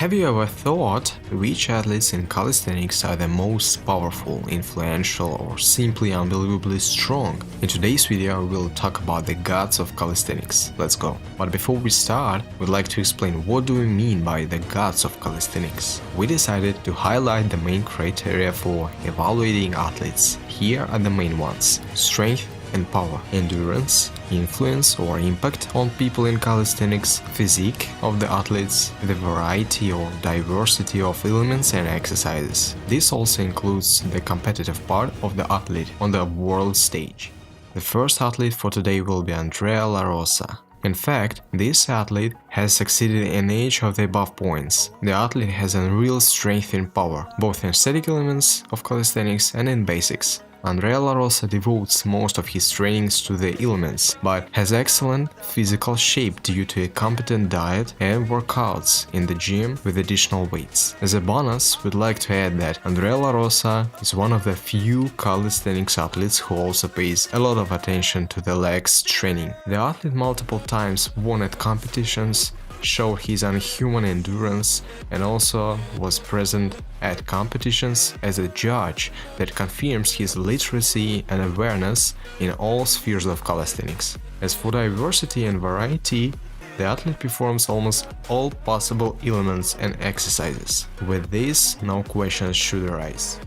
Have you ever thought which athletes in calisthenics are the most powerful, influential, or simply unbelievably strong? In today's video, we'll talk about the gods of calisthenics. Let's go. But before we start, we'd like to explain what do we mean by the gods of calisthenics. We decided to highlight the main criteria for evaluating athletes. Here are the main ones: strength and power, endurance, influence or impact on people in calisthenics, physique of the athletes, the variety or diversity of elements and exercises. This also includes the competitive part of the athlete on the world stage. The first athlete for today will be Andrea La Rosa. In fact, this athlete has succeeded in each of the above points. The athlete has unreal strength and power, both in static elements of calisthenics and in basics. Andrea La Rosa devotes most of his trainings to the elements, but has excellent physical shape due to a competent diet and workouts in the gym with additional weights. As a bonus, we'd like to add that Andrea La Rosa is one of the few calisthenics athletes who also pays a lot of attention to the legs training. The athlete multiple times won at competitions, showed his unhuman endurance, and also was present at competitions as a judge that confirms his literacy and awareness in all spheres of calisthenics. As for diversity and variety, the athlete performs almost all possible elements and exercises. With this, no questions should arise.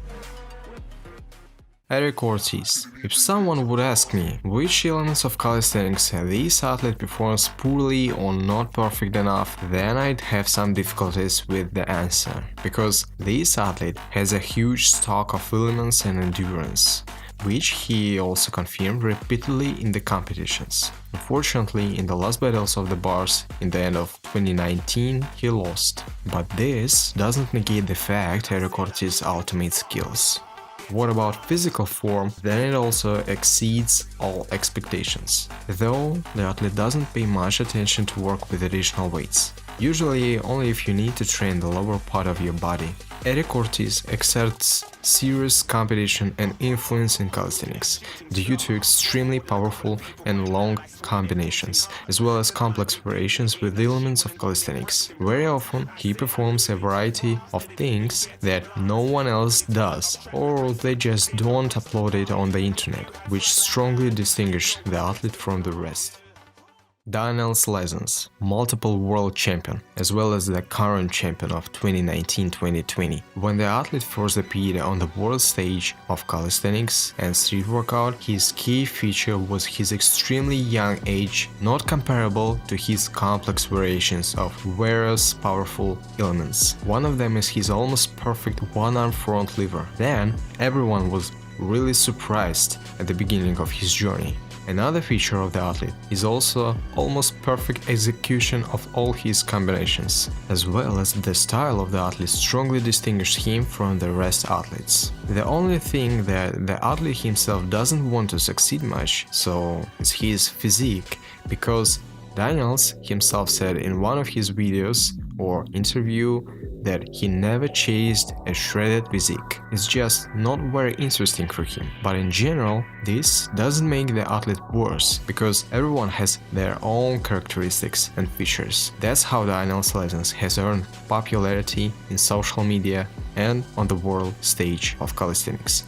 Eric Ortiz. If someone would ask me which elements of calisthenics this athlete performs poorly or not perfect enough, then I'd have some difficulties with the answer, because this athlete has a huge stock of elements and endurance, which he also confirmed repeatedly in the competitions. Unfortunately, in the last battles of the bars in the end of 2019, he lost. But this doesn't negate the fact Eric Ortiz's ultimate skills. What about physical form? Then it also exceeds all expectations, though the athlete doesn't pay much attention to work with additional weights, usually only if you need to train the lower part of your body. Eric Ortiz exerts serious competition and influence in calisthenics due to extremely powerful and long combinations, as well as complex variations with elements of calisthenics. Very often, he performs a variety of things that no one else does, or they just don't upload it on the internet, which strongly distinguish the athlete from the rest. Daniel Slezens, multiple world champion, as well as the current champion of 2019-2020. When the athlete first appeared on the world stage of calisthenics and street workout, his key feature was his extremely young age, not comparable to his complex variations of various powerful elements. One of them is his almost perfect one-arm front lever. Then, everyone was really surprised at the beginning of his journey. Another feature of the athlete is also almost perfect execution of all his combinations, as well as the style of the athlete strongly distinguishes him from the rest athletes. The only thing that the athlete himself doesn't want to succeed much, so is his physique, because Daniels himself said in one of his videos or interview that he never chased a shredded physique. It's just not very interesting for him. But in general, this doesn't make the athlete worse, because everyone has their own characteristics and features. That's how Daniel Slezens has earned popularity in social media and on the world stage of calisthenics.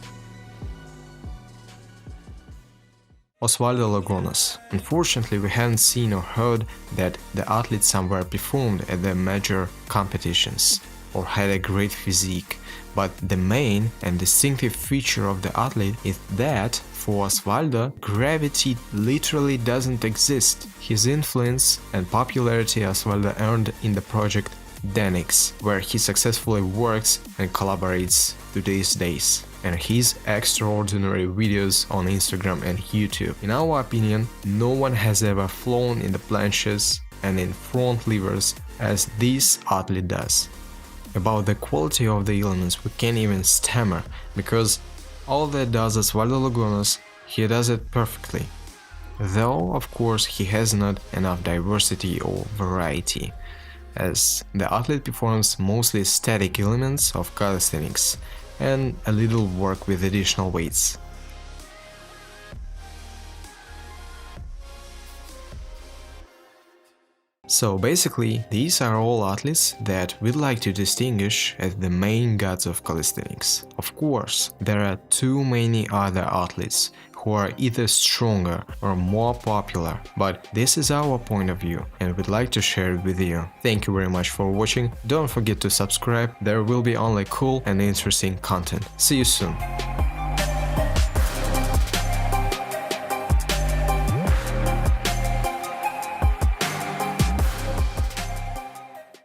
Osvaldo Lagunas. Unfortunately, we haven't seen or heard that the athlete somewhere performed at the major competitions or had a great physique, but the main and distinctive feature of the athlete is that, for Osvaldo, gravity literally doesn't exist. His influence and popularity Osvaldo earned in the project Denix, where he successfully works and collaborates to these days, and his extraordinary videos on Instagram and YouTube. In our opinion, no one has ever flown in the planches and in front levers as this athlete does. About the quality of the elements we can't even stammer, because all that does Osvaldo Lagunas, he does it perfectly. Though, of course, he has not enough diversity or variety, as the athlete performs mostly static elements of calisthenics and a little work with additional weights. So basically, these are all athletes that we'd like to distinguish as the main gods of calisthenics. Of course, there are too many other athletes who are either stronger or more popular, but this is our point of view and we'd like to share it with you. Thank you very much for watching, don't forget to subscribe, there will be only cool and interesting content. See you soon!